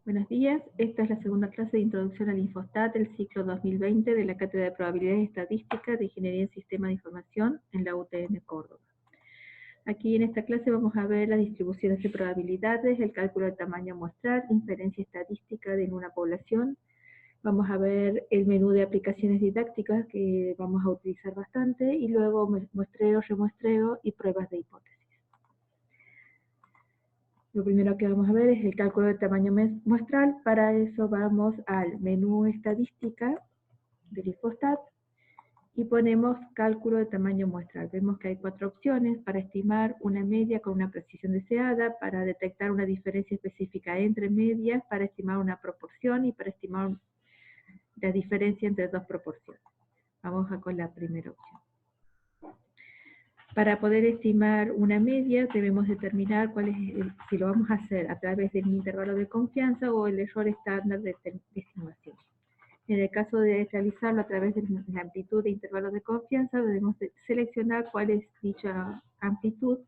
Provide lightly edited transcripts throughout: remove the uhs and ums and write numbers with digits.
Buenos días, esta es la segunda clase de Introducción al Infostat del ciclo 2020 de la Cátedra de Probabilidades y Estadística de Ingeniería en Sistema de Información en la UTN Córdoba. Aquí en esta clase vamos a ver las distribuciones de probabilidades, el cálculo de tamaño muestral, inferencia estadística en una población. Vamos a ver el menú de aplicaciones didácticas que vamos a utilizar bastante y luego muestreo, remuestreo y pruebas de hipótesis. Lo primero que vamos a ver es el cálculo de tamaño muestral. Para eso vamos al menú estadística del Infostat y ponemos cálculo de tamaño muestral. Vemos que hay 4 opciones: para estimar una media con una precisión deseada, para detectar una diferencia específica entre medias, para estimar una proporción y para estimar la diferencia entre dos proporciones. Vamos con la primera opción. Para poder estimar una media debemos determinar cuál es si lo vamos a hacer a través del intervalo de confianza o el error estándar de estimación. En el caso de realizarlo a través de la amplitud de intervalos de confianza, debemos seleccionar cuál es dicha amplitud.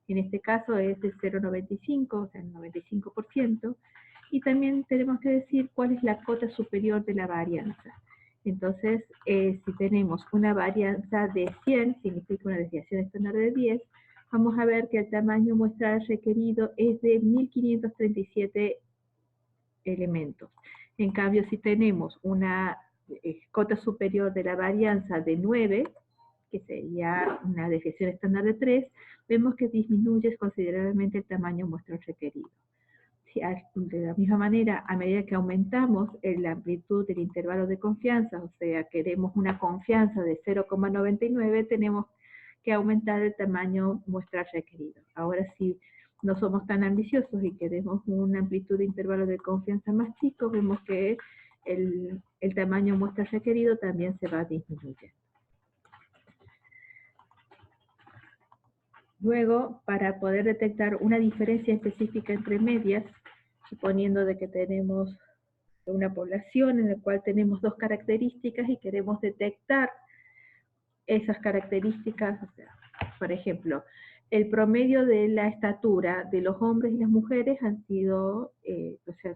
En este caso es de 0,95, o sea, el 95%, y también tenemos que decir cuál es la cota superior de la varianza. Entonces, si tenemos una varianza de 100, significa una desviación estándar de 10, vamos a ver que el tamaño muestral requerido es de 1537 elementos. En cambio, si tenemos una cota superior de la varianza de 9, que sería una desviación estándar de 3, vemos que disminuye considerablemente el tamaño muestral requerido. De la misma manera, a medida que aumentamos la amplitud del intervalo de confianza, o sea, queremos una confianza de 0,99, tenemos que aumentar el tamaño muestral requerido. Ahora, si no somos tan ambiciosos y queremos una amplitud de intervalo de confianza más chico, vemos que el tamaño muestral requerido también se va disminuyendo. Luego, para poder detectar una diferencia específica entre medias, suponiendo de que tenemos una población en la cual tenemos dos características y queremos detectar esas características, o sea, por ejemplo, el promedio de la estatura de los hombres y las mujeres han sido, o sea,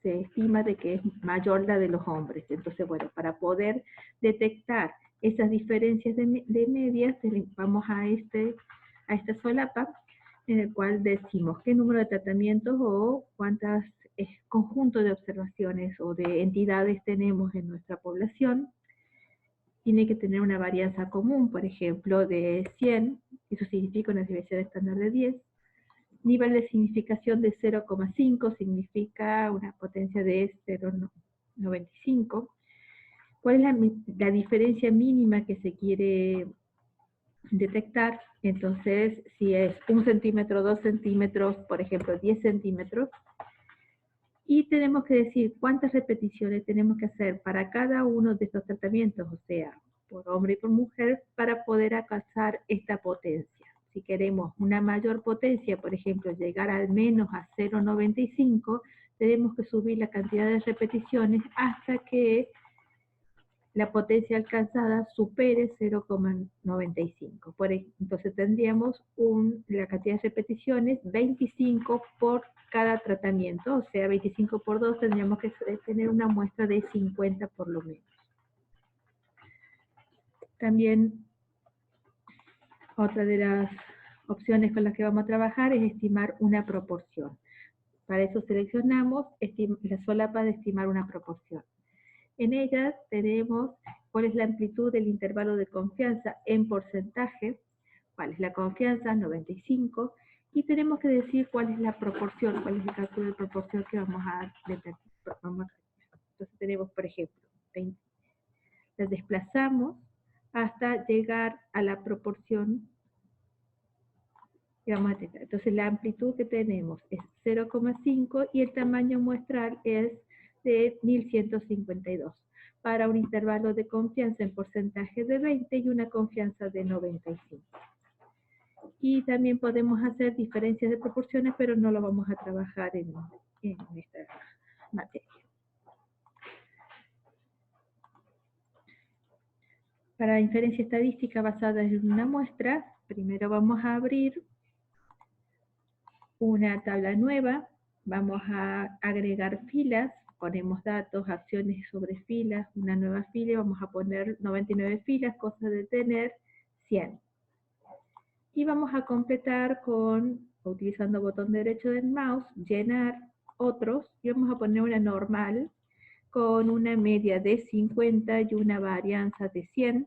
se estima de que es mayor la de los hombres. Entonces, bueno, para poder detectar esas diferencias de medias, vamos a esta solapa, en el cual decimos qué número de tratamientos o cuántos conjuntos de observaciones o de entidades tenemos en nuestra población. Tiene que tener una varianza común, por ejemplo, de 100, eso significa una desviación estándar de 10. Nivel de significación de 0,5 significa una potencia de 0,95. ¿Cuál es la diferencia mínima que se quiere detectar? Entonces, si es 1 centímetro, 2 centímetros, por ejemplo, 10 centímetros, y tenemos que decir cuántas repeticiones tenemos que hacer para cada uno de estos tratamientos, o sea, por hombre y por mujer, para poder alcanzar esta potencia. Si queremos una mayor potencia, por ejemplo, llegar al menos a 0,95, tenemos que subir la cantidad de repeticiones hasta que la potencia alcanzada supere 0,95. Entonces tendríamos la cantidad de repeticiones 25 por cada tratamiento, o sea, 25 por 2 tendríamos que tener una muestra de 50 por lo menos. También otra de las opciones con las que vamos a trabajar es estimar una proporción. Para eso seleccionamos la solapa de estimar una proporción. En ellas tenemos cuál es la amplitud del intervalo de confianza en porcentaje, cuál es la confianza, 95, y tenemos que decir cuál es la proporción, cuál es el cálculo de proporción que vamos a determinar. Entonces tenemos, por ejemplo, 20. La desplazamos hasta llegar a la proporción que vamos a tener. Entonces la amplitud que tenemos es 0,5 y el tamaño muestral es de 1152, para un intervalo de confianza en porcentaje de 20 y una confianza de 95. Y también podemos hacer diferencias de proporciones, pero no lo vamos a trabajar en esta materia. Para inferencia estadística basada en una muestra, primero vamos a abrir una tabla nueva Vamos a agregar filas, ponemos datos, acciones sobre filas, una nueva fila, y vamos a poner 99 filas, cosa de tener 100. Y vamos a completar utilizando el botón derecho del mouse, llenar otros, y vamos a poner una normal con una media de 50 y una varianza de 100.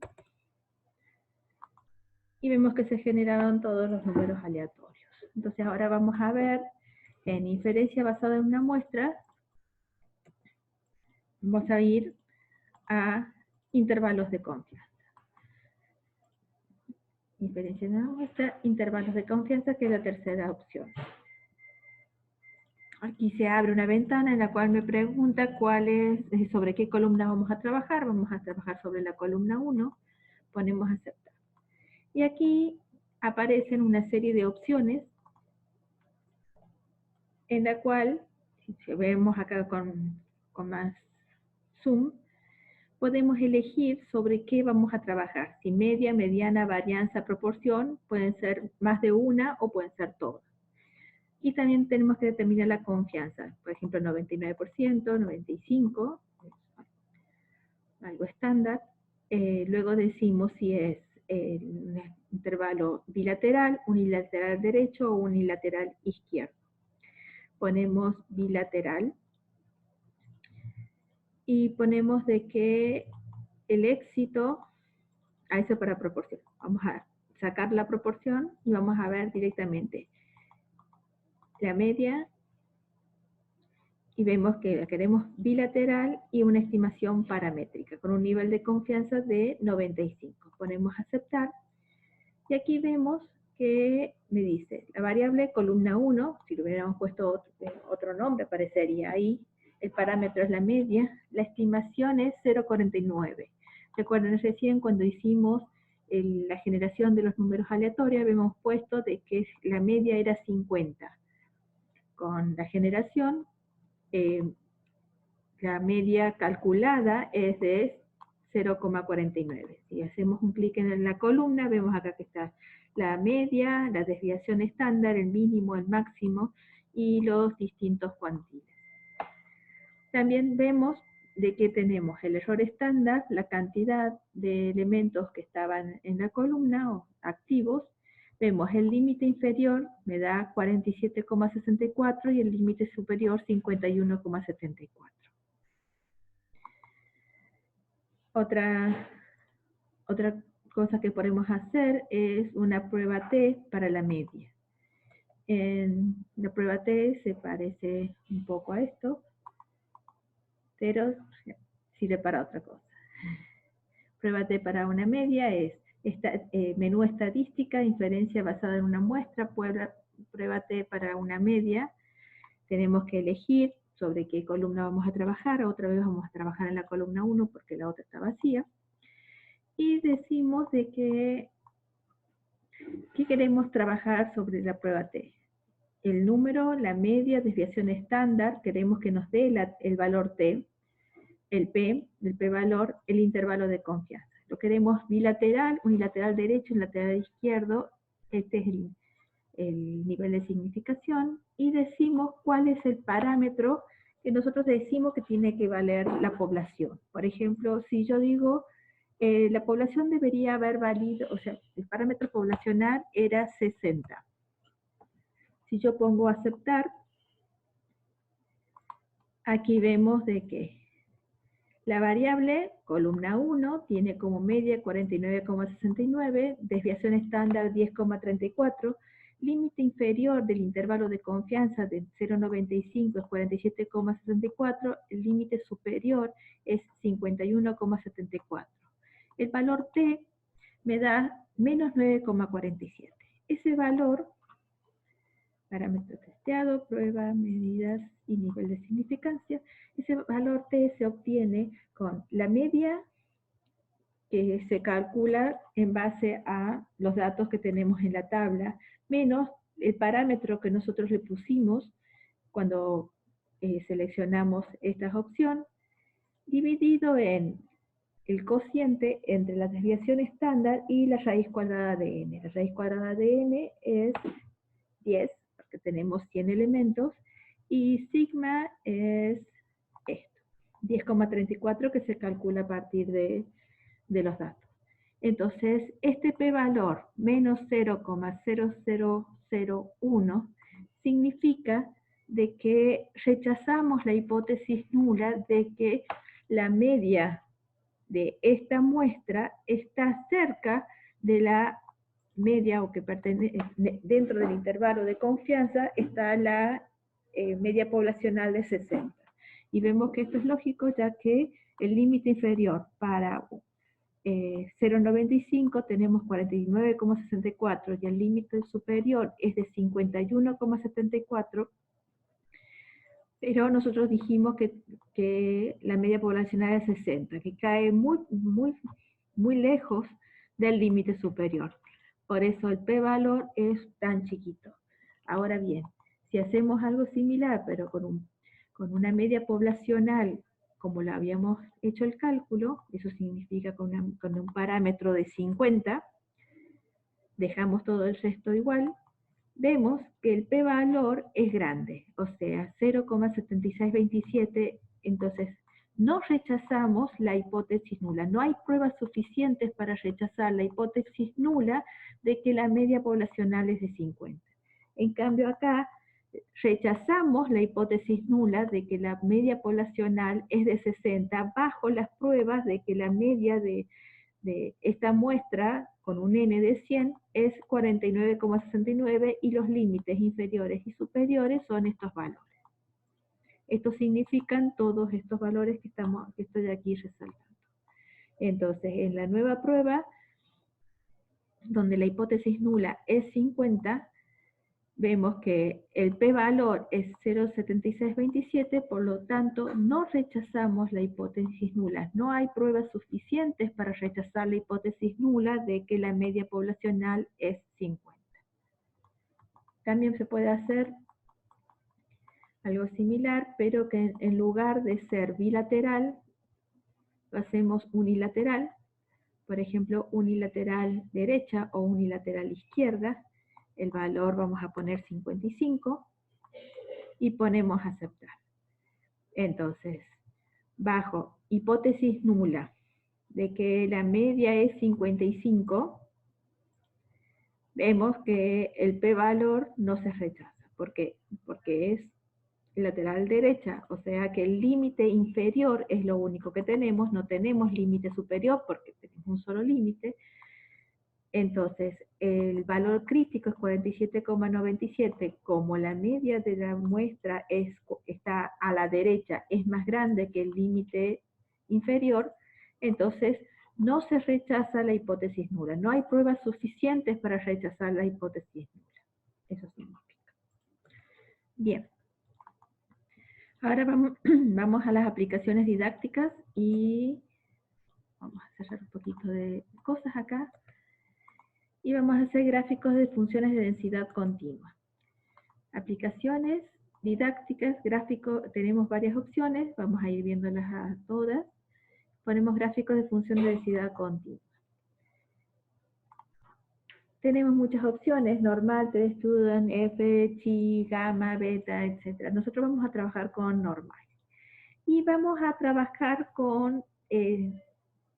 Y vemos que se generaron todos los números aleatorios. Entonces ahora vamos a ver en inferencia basada en una muestra, vamos a ir a intervalos de confianza. Inferencia en una muestra, intervalos de confianza, que es la tercera opción. Aquí se abre una ventana en la cual me pregunta sobre qué columna vamos a trabajar. Vamos a trabajar sobre la columna 1, ponemos aceptar. Y aquí aparecen una serie de opciones en la cual, si vemos acá con más zoom, podemos elegir sobre qué vamos a trabajar. Si media, mediana, varianza, proporción, pueden ser más de una o pueden ser todas. Y también tenemos que determinar la confianza. Por ejemplo, 99%, 95%, algo estándar. Luego decimos si es un intervalo bilateral, unilateral derecho o unilateral izquierdo. Ponemos bilateral y ponemos de que el éxito, a eso para proporción. Vamos a sacar la proporción y vamos a ver directamente la media y vemos que la queremos bilateral y una estimación paramétrica con un nivel de confianza de 95. Ponemos aceptar y aquí vemos que me dice la variable columna 1, si le hubiéramos puesto otro nombre aparecería ahí, el parámetro es la media, la estimación es 0,49. Recuerden recién cuando hicimos la generación de los números aleatorios habíamos puesto de que la media era 50. Con la generación, la media calculada es de 0,49. Si hacemos un clic en la columna, vemos acá que está la media, la desviación estándar, el mínimo, el máximo y los distintos cuantiles. También vemos de que tenemos el error estándar, la cantidad de elementos que estaban en la columna o activos. Vemos el límite inferior me da 47,64 y el límite superior 51,74. Otra cosa que podemos hacer es una prueba T para la media. La prueba T se parece un poco a esto, pero sirve para otra cosa. Prueba T para una media es menú estadística, inferencia basada en una muestra, prueba T para una media. Tenemos que elegir sobre qué columna vamos a trabajar. Otra vez vamos a trabajar en la columna 1 porque la otra está vacía. Y decimos de que queremos trabajar sobre la prueba T. El número, la media, desviación estándar, queremos que nos dé el valor T, el p-valor, el intervalo de confianza. Lo queremos bilateral, unilateral derecho, unilateral izquierdo, este es el nivel de significación, y decimos cuál es el parámetro que nosotros decimos que tiene que valer la población. Por ejemplo, si yo digo, la población debería haber valido, o sea, el parámetro poblacional era 60. Si yo pongo aceptar, aquí vemos de que la variable, columna 1, tiene como media 49,69, desviación estándar 10,34, límite inferior del intervalo de confianza de 0,95 es 47,64, el límite superior es 51,74. El valor T me da menos 9,47. Ese valor, parámetro testeado, prueba, medidas y nivel de significancia, ese valor T se obtiene con la media que se calcula en base a los datos que tenemos en la tabla, menos el parámetro que nosotros le pusimos cuando seleccionamos esta opción, dividido en el cociente entre la desviación estándar y la raíz cuadrada de n. La raíz cuadrada de n es 10, porque tenemos 100 elementos, y sigma es esto, 10,34 que se calcula a partir de los datos. Entonces, este p-valor menos 0,0001 significa de que rechazamos la hipótesis nula de que la media de esta muestra está cerca de la media o que pertenece dentro del intervalo de confianza está la media poblacional de 60. Y vemos que esto es lógico ya que el límite inferior para 0,95 tenemos 49,64 y el límite superior es de 51,74, pero nosotros dijimos que la media poblacional es 60, que cae muy lejos del límite superior. Por eso el p-valor es tan chiquito. Ahora bien, si hacemos algo similar, pero con una media poblacional, como lo habíamos hecho el cálculo, eso significa con un parámetro de 50, dejamos todo el resto igual, vemos que el p-valor es grande, o sea, 0,7627, entonces no rechazamos la hipótesis nula. No hay pruebas suficientes para rechazar la hipótesis nula de que la media poblacional es de 50. En cambio acá, rechazamos la hipótesis nula de que la media poblacional es de 60 bajo las pruebas de que la media de esta muestra con un n de 100 es 49,69 y los límites inferiores y superiores son estos valores. Estos significan todos estos valores que estoy aquí resaltando. Entonces, en la nueva prueba, donde la hipótesis nula es 50, vemos que el p-valor es 0,7627, por lo tanto no rechazamos la hipótesis nula. No hay pruebas suficientes para rechazar la hipótesis nula de que la media poblacional es 50. También se puede hacer algo similar, pero que en lugar de ser bilateral, lo hacemos unilateral. Por ejemplo, unilateral derecha o unilateral izquierda. El valor vamos a poner 55 y ponemos aceptar. Entonces, bajo hipótesis nula de que la media es 55, vemos que el p-valor no se rechaza. ¿Por qué? Porque es lateral derecha, o sea que el límite inferior es lo único que tenemos, no tenemos límite superior porque tenemos un solo límite. Entonces, el valor crítico es 47,97. Como la media de la muestra está a la derecha, es más grande que el límite inferior, entonces no se rechaza la hipótesis nula. No hay pruebas suficientes para rechazar la hipótesis nula. Eso significa. Bien. Ahora vamos a las aplicaciones didácticas y vamos a cerrar un poquito de cosas acá. Y vamos a hacer gráficos de funciones de densidad continua. Aplicaciones didácticas, gráfico, tenemos varias opciones, vamos a ir viéndolas a todas. Ponemos gráficos de función de densidad continua. Tenemos muchas opciones, normal, t-student, f, chi, gamma, beta, etc. Nosotros vamos a trabajar con normal. Y vamos a trabajar con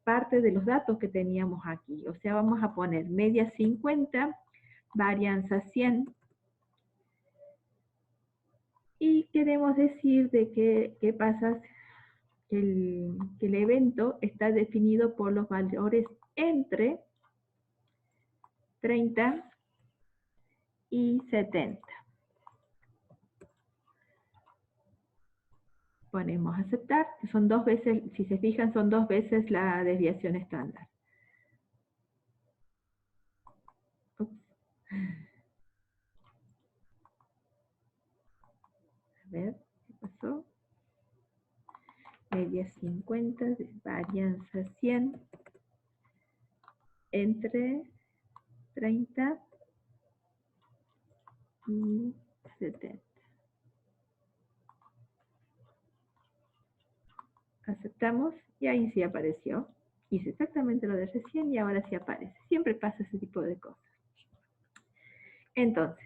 parte de los datos que teníamos aquí. O sea, vamos a poner media 50, varianza 100. Y queremos decir de qué pasa que el evento está definido por los valores entre 30 y 70. Ponemos aceptar, que son 2 veces, si se fijan, son 2 veces la desviación estándar. Ups. A ver, ¿qué pasó? Media 50, varianza 100, entre 30 y 70. Aceptamos y ahí sí apareció. Hice exactamente lo de recién y ahora sí aparece. Siempre pasa ese tipo de cosas. Entonces,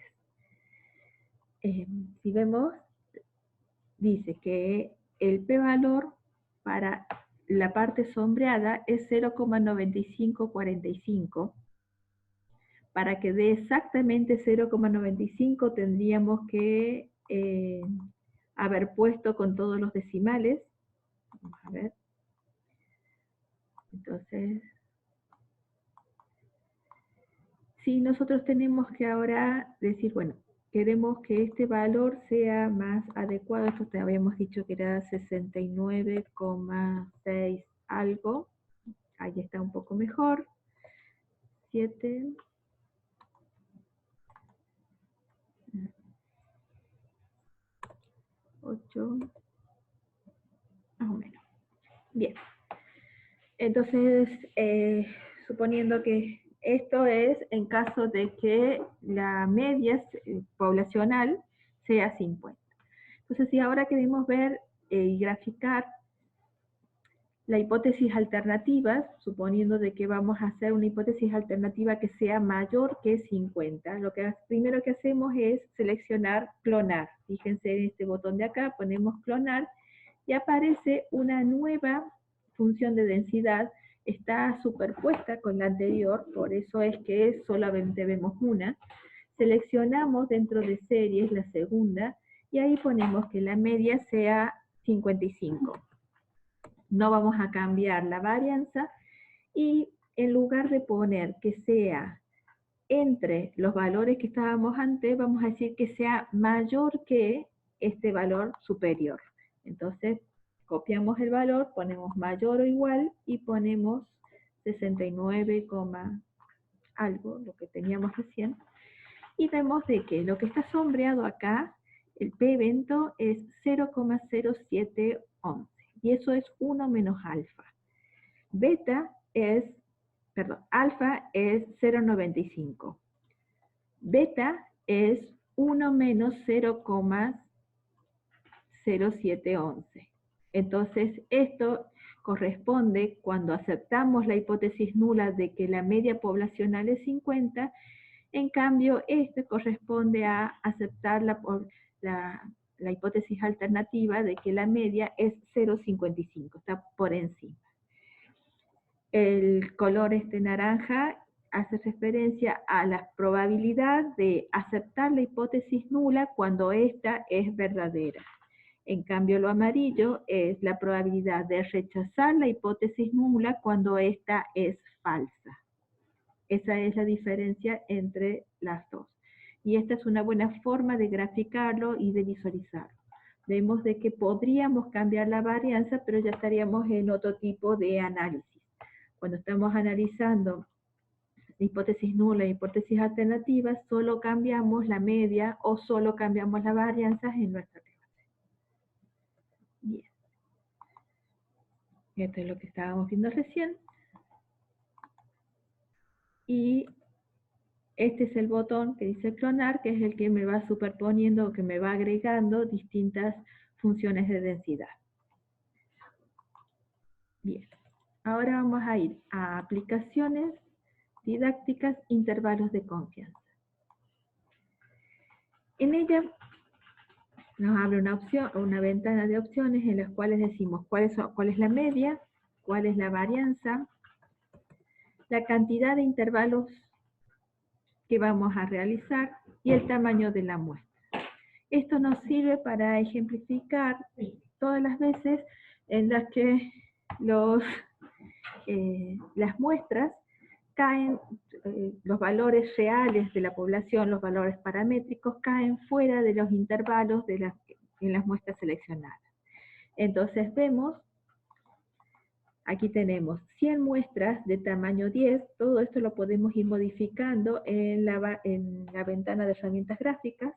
si vemos, dice que el p-valor para la parte sombreada es 0,9545. Para que dé exactamente 0,95 tendríamos que haber puesto con todos los decimales. Vamos a ver. Entonces, si nosotros tenemos que ahora decir, bueno, queremos que este valor sea más adecuado, esto te habíamos dicho que era 69,6 algo, ahí está un poco mejor, 7, 8, más o menos. Bien, entonces, suponiendo que esto es en caso de que la media poblacional sea 50. Entonces, si ahora queremos ver y graficar la hipótesis alternativa, suponiendo de que vamos a hacer una hipótesis alternativa que sea mayor que 50, lo que primero que hacemos es seleccionar clonar. Fíjense en este botón de acá, ponemos clonar y aparece una nueva función de densidad, está superpuesta con la anterior, por eso es que solamente vemos una. Seleccionamos dentro de series la segunda y ahí ponemos que la media sea 55. No vamos a cambiar la varianza y en lugar de poner que sea entre los valores que estábamos antes, vamos a decir que sea mayor que este valor superior. Entonces, copiamos el valor, ponemos mayor o igual y ponemos 69, algo, lo que teníamos recién. Y vemos de que lo que está sombreado acá, el p-evento es 0,0711. Y eso es 1 menos alfa. Alfa es 0,95. Beta es 1 menos 0,0711. Entonces, esto corresponde cuando aceptamos la hipótesis nula de que la media poblacional es 50, en cambio, esto corresponde a aceptar la hipótesis alternativa de que la media es 0,55, está por encima. El color naranja hace referencia a la probabilidad de aceptar la hipótesis nula cuando ésta es verdadera. En cambio, lo amarillo es la probabilidad de rechazar la hipótesis nula cuando ésta es falsa. Esa es la diferencia entre las dos. Y esta es una buena forma de graficarlo y de visualizarlo. Vemos de que podríamos cambiar la varianza, pero ya estaríamos en otro tipo de análisis. Cuando estamos analizando hipótesis nula e hipótesis alternativas, solo cambiamos la media o solo cambiamos las varianzas en nuestra clase. Bien. Esto es lo que estábamos viendo recién. Y este es el botón que dice clonar, que es el que me va superponiendo o que me va agregando distintas funciones de densidad. Bien. Ahora vamos a ir a aplicaciones didácticas, intervalos de confianza. En ella nos abre una ventana de opciones en las cuales decimos cuál es la media, cuál es la varianza, la cantidad de intervalos que vamos a realizar y el tamaño de la muestra. Esto nos sirve para ejemplificar todas las veces en las que las muestras caen, los valores reales de la población, los valores paramétricos, caen fuera de los intervalos en las muestras seleccionadas. Entonces vemos, aquí tenemos 100 muestras de tamaño 10, todo esto lo podemos ir modificando en la ventana de herramientas gráficas,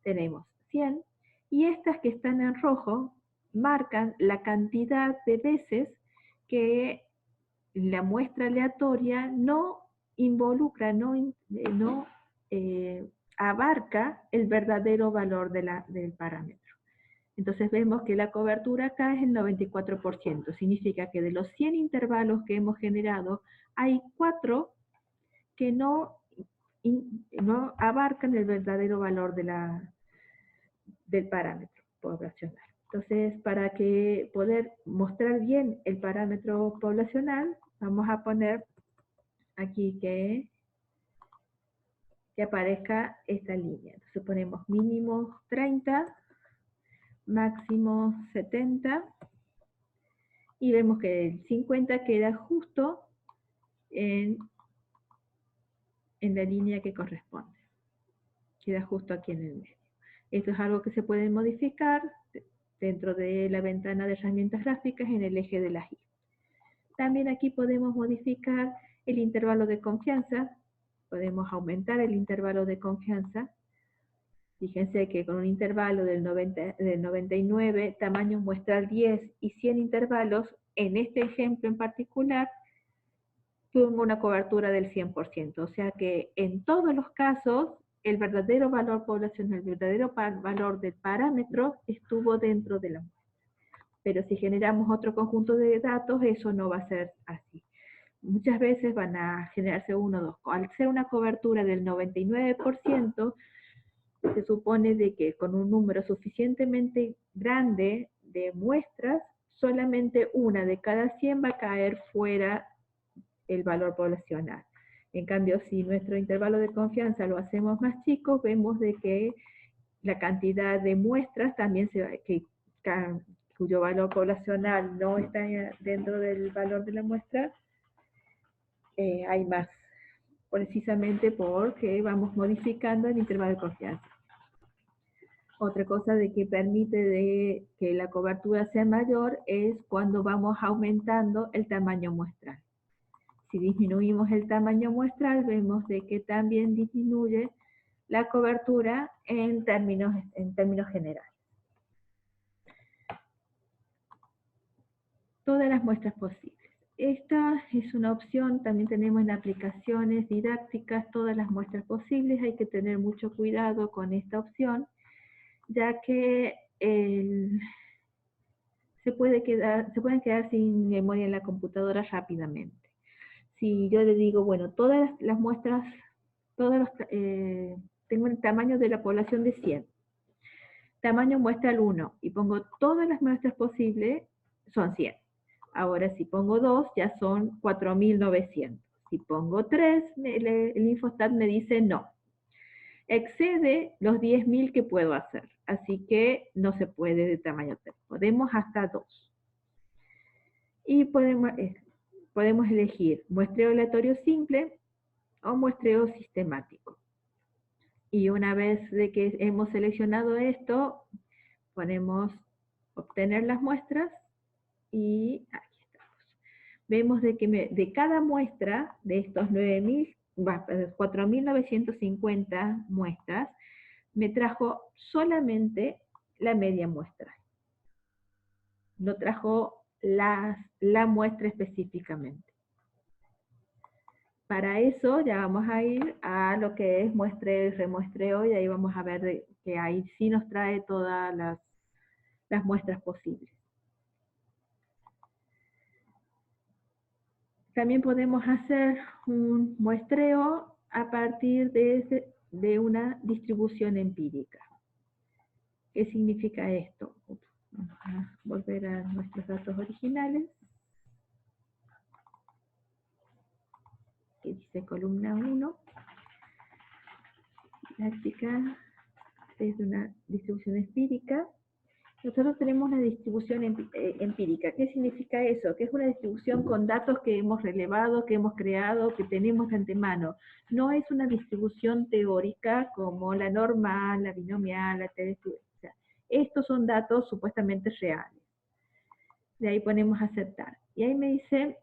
tenemos 100, y estas que están en rojo marcan la cantidad de veces que la muestra aleatoria no involucra, no abarca el verdadero valor del parámetro. Entonces vemos que la cobertura acá es el 94%. Significa que de los 100 intervalos que hemos generado, hay 4 que no abarcan el verdadero valor del parámetro poblacional. Entonces, para que poder mostrar bien el parámetro poblacional, vamos a poner aquí que aparezca esta línea. Entonces ponemos mínimo 30, máximo 70, y vemos que el 50 queda justo en la línea que corresponde. Queda justo aquí en el medio. Esto es algo que se puede modificar dentro de la ventana de herramientas gráficas en el eje de la Y. También aquí podemos modificar el intervalo de confianza. Podemos aumentar el intervalo de confianza. Fíjense que con un intervalo del 99, tamaño muestral 10 y 100 intervalos, en este ejemplo en particular, tengo una cobertura del 100%. O sea que en todos los casos, el verdadero valor poblacional, el verdadero valor del parámetro estuvo dentro de la muestra. Pero si generamos otro conjunto de datos, eso no va a ser así. Muchas veces van a generarse uno o dos. Al ser una cobertura del 99%, se supone de que con un número suficientemente grande de muestras, solamente una de cada 100 va a caer fuera el valor poblacional. En cambio, si nuestro intervalo de confianza lo hacemos más chico, vemos de que la cantidad de muestras también cuyo valor poblacional no está dentro del valor de la muestra, hay más, precisamente porque vamos modificando el intervalo de confianza. Otra cosa de que permite de que la cobertura sea mayor es cuando vamos aumentando el tamaño muestral. Si disminuimos el tamaño muestral, vemos de que también disminuye la cobertura en términos generales. Todas las muestras posibles. Esta es una opción, también tenemos en aplicaciones didácticas todas las muestras posibles. Hay que tener mucho cuidado con esta opción, ya que se pueden quedar sin memoria en la computadora rápidamente. Si yo le digo, bueno, todas las muestras, tengo el tamaño de la población de 100, tamaño muestral 1, y pongo todas las muestras posibles, son 100. Ahora, si pongo 2, ya son 4.900. Si pongo 3, el Infostat me dice no. Excede los 10.000 que puedo hacer, así que no se puede de tamaño 3. Podemos hasta 2. Y podemos elegir muestreo aleatorio simple o muestreo sistemático. Y una vez de que hemos seleccionado esto, ponemos obtener las muestras y aquí estamos. Vemos de que de cada muestra de estos 4.950 muestras, me trajo solamente la media muestra. No trajo la muestra específicamente. Para eso ya vamos a ir a lo que es muestreo y remuestreo, y ahí vamos a ver que ahí sí nos trae todas las muestras posibles. También podemos hacer un muestreo a partir de una distribución empírica. ¿Qué significa esto? Vamos a volver a nuestros datos originales. Que dice columna 1. Didáctica desde una distribución empírica. Nosotros tenemos una distribución empírica. ¿Qué significa eso? Que es una distribución con datos que hemos relevado, que hemos creado, que tenemos de antemano. No es una distribución teórica como la normal, la binomial, la telestudiosa. O sea, estos son datos supuestamente reales. De ahí ponemos aceptar. Y ahí me dice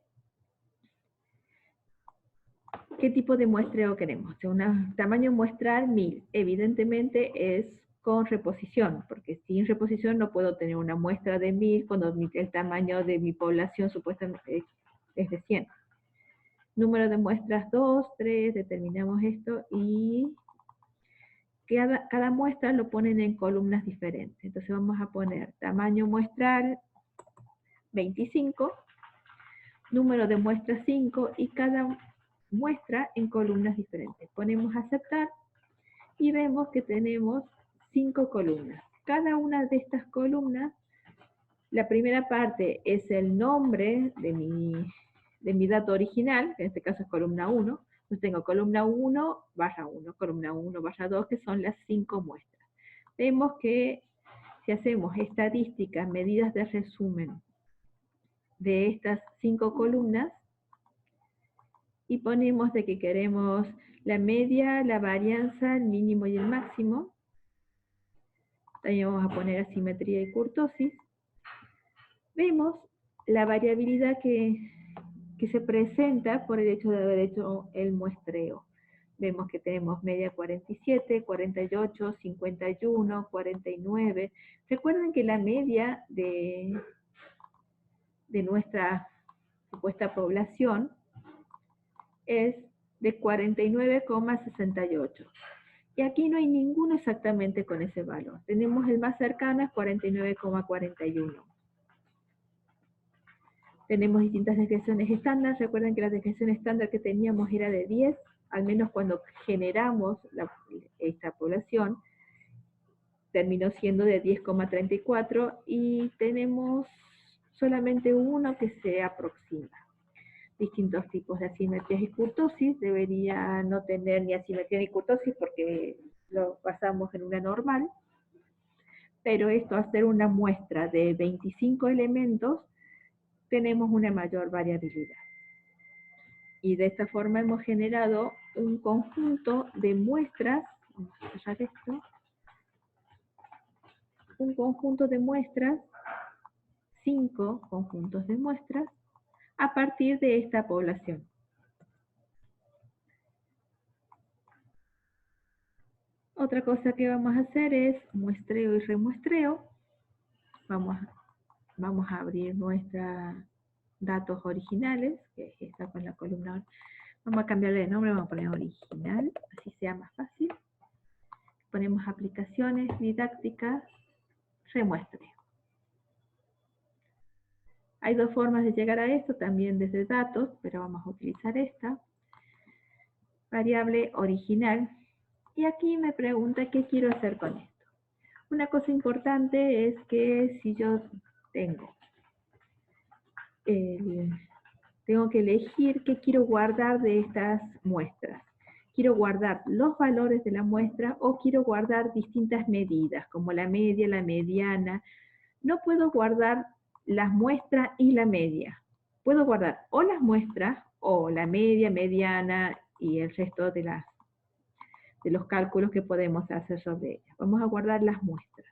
qué tipo de muestreo queremos. O sea, un tamaño muestral 1000. Evidentemente es con reposición, porque sin reposición no puedo tener una muestra de 1000 cuando el tamaño de mi población supuestamente es de 100. Número de muestras 2, 3, determinamos esto y cada muestra lo ponen en columnas diferentes. Entonces vamos a poner tamaño muestral 25, número de muestras 5 y cada muestra en columnas diferentes. Ponemos aceptar y vemos que tenemos 5 columnas. Cada una de estas columnas La primera parte es el nombre de mi dato original, que en este caso es columna 1. Entonces tengo columna 1 barra 1, columna 1 barra 2, que son las 5 muestras. Vemos que si hacemos estadísticas, medidas de resumen de estas 5 columnas, y ponemos de que queremos la media, la varianza, el mínimo y el máximo. También vamos a poner asimetría y kurtosis. Vemos la variabilidad que se presenta por el hecho de haber hecho el muestreo. Vemos que tenemos media 47, 48, 51, 49. Recuerden que la media de nuestra supuesta población es de 49,68. Y aquí no hay ninguno exactamente con ese valor. Tenemos el más cercano, es 49,41. Tenemos distintas desviaciones estándar. Recuerden que la desviación estándar que teníamos era de 10, al menos cuando generamos esta población, terminó siendo de 10,34 y tenemos solamente uno que se aproxima. Distintos tipos de asimetrías y kurtosis, debería no tener ni asimetría ni kurtosis porque lo basamos en una normal, pero esto al ser una muestra de 25 elementos, tenemos una mayor variabilidad. Y de esta forma hemos generado un conjunto de muestras, vamos a cerrar esto, un conjunto de muestras, 5 conjuntos de muestras, a partir de esta población. Otra cosa que vamos a hacer es muestreo y remuestreo. Vamos a abrir nuestros datos originales, que está con la columna. Vamos a cambiarle de nombre, vamos a poner original, así sea más fácil. Ponemos aplicaciones didácticas, remuestreo. Hay dos formas de llegar a esto, también desde datos, pero vamos a utilizar esta. Variable original. Y aquí me pregunta qué quiero hacer con esto. Una cosa importante es que si yo tengo que elegir qué quiero guardar de estas muestras. Quiero guardar los valores de la muestra o quiero guardar distintas medidas, como la media, la mediana. No puedo guardar las muestras y la media. Puedo guardar o las muestras o la media, mediana y el resto de los cálculos que podemos hacer sobre ellas. Vamos a guardar las muestras.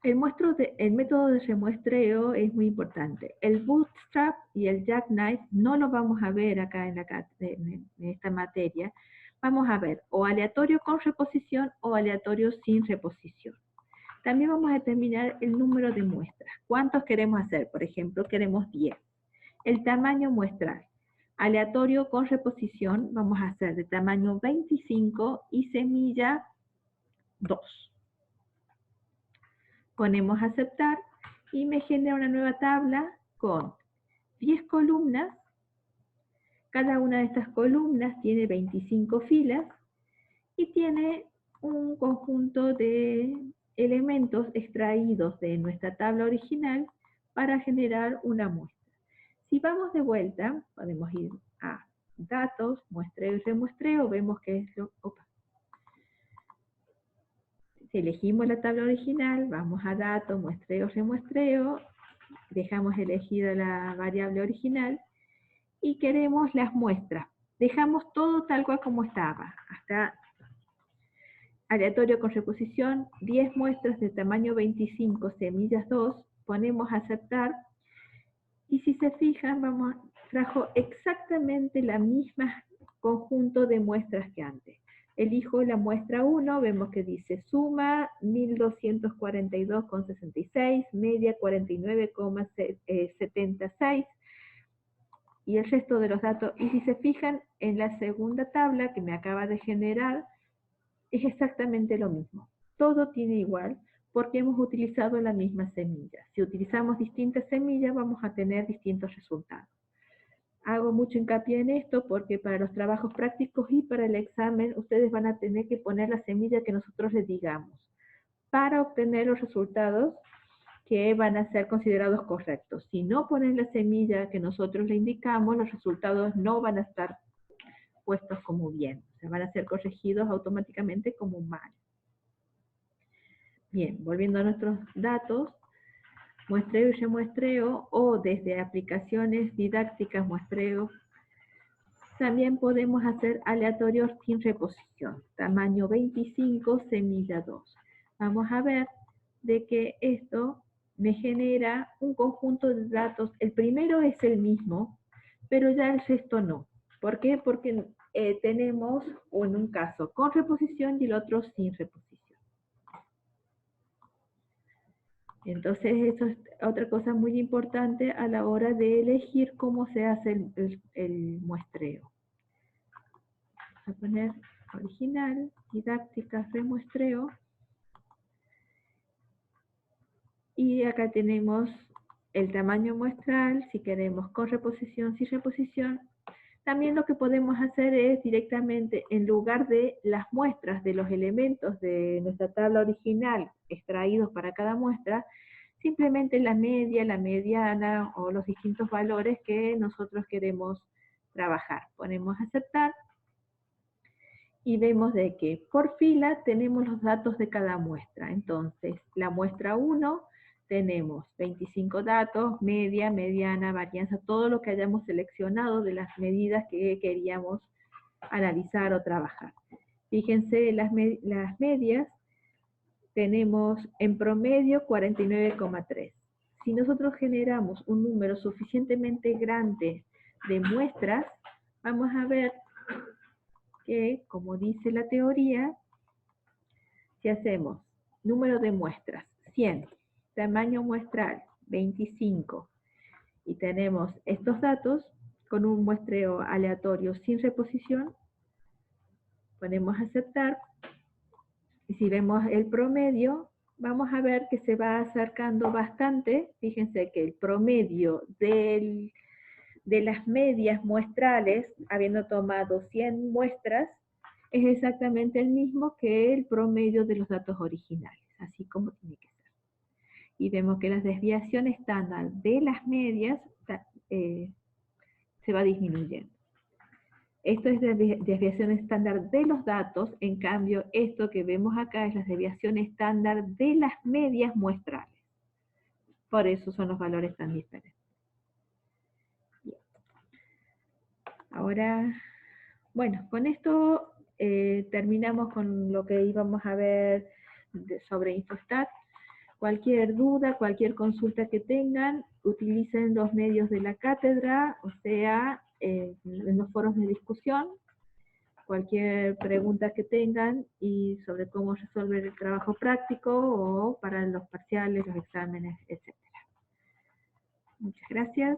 El método de remuestreo es muy importante. El bootstrap y el jackknife no lo vamos a ver acá en esta materia. Vamos a ver o aleatorio con reposición o aleatorio sin reposición. También vamos a determinar el número de muestras. ¿Cuántos queremos hacer? Por ejemplo, queremos 10. El tamaño muestral. Aleatorio con reposición vamos a hacer de tamaño 25 y semilla 2. Ponemos aceptar y me genera una nueva tabla con 10 columnas. Cada una de estas columnas tiene 25 filas y tiene un conjunto de elementos extraídos de nuestra tabla original para generar una muestra. Si vamos de vuelta, podemos ir a datos, muestreo y remuestreo, vemos que es lo... Si elegimos la tabla original, vamos a datos, muestreo, remuestreo, dejamos elegida la variable original y queremos las muestras. Dejamos todo tal cual como estaba. Hasta aleatorio con reposición, 10 muestras de tamaño 25, semillas 2, ponemos aceptar. Y si se fijan, trajo exactamente la misma conjunto de muestras que antes. Elijo la muestra 1, vemos que dice suma 1242,66, media 49,76 y el resto de los datos. Y si se fijan en la segunda tabla que me acaba de generar, es exactamente lo mismo. Todo tiene igual porque hemos utilizado la misma semilla. Si utilizamos distintas semillas vamos a tener distintos resultados. Hago mucho hincapié en esto porque para los trabajos prácticos y para el examen ustedes van a tener que poner la semilla que nosotros les digamos para obtener los resultados que van a ser considerados correctos. Si no ponen la semilla que nosotros le indicamos, los resultados no van a estar puestos como bien, o sea, van a ser corregidos automáticamente como mal. Bien, volviendo a nuestros datos, muestreo y remuestreo, o desde aplicaciones didácticas muestreo, también podemos hacer aleatorios sin reposición, tamaño 25, semilla 2. Vamos a ver de que esto me genera un conjunto de datos. El primero es el mismo, pero ya el resto no. ¿Por qué? Porque tenemos en un caso con reposición y el otro sin reposición. Entonces, eso es otra cosa muy importante a la hora de elegir cómo se hace el muestreo. Vamos a poner original, didáctica, remuestreo. Y acá tenemos el tamaño muestral, si queremos con reposición, sin reposición. También lo que podemos hacer es directamente, en lugar de las muestras de los elementos de nuestra tabla original extraídos para cada muestra, simplemente la media, la mediana o los distintos valores que nosotros queremos trabajar. Ponemos aceptar y vemos de que por fila tenemos los datos de cada muestra. Entonces, la muestra 1 tenemos 25 datos, media, mediana, varianza, todo lo que hayamos seleccionado de las medidas que queríamos analizar o trabajar. Fíjense, las medias tenemos en promedio 49,3. Si nosotros generamos un número suficientemente grande de muestras, vamos a ver que, como dice la teoría, si hacemos número de muestras 100, tamaño muestral 25, y tenemos estos datos con un muestreo aleatorio sin reposición, ponemos aceptar, y si vemos el promedio, vamos a ver que se va acercando bastante. Fíjense que el promedio de las medias muestrales, habiendo tomado 100 muestras, es exactamente el mismo que el promedio de los datos originales, así como tiene que ser. Y vemos que la desviación estándar de las medias se va disminuyendo. Esto es la desviación estándar de los datos, en cambio, esto que vemos acá es la desviación estándar de las medias muestrales. Por eso son los valores tan diferentes. Bien. Ahora, bueno, con esto terminamos con lo que íbamos a ver sobre Infostat. Cualquier duda, cualquier consulta que tengan, utilicen los medios de la cátedra, o sea, en los foros de discusión, cualquier pregunta que tengan y sobre cómo resolver el trabajo práctico o para los parciales, los exámenes, etc. Muchas gracias.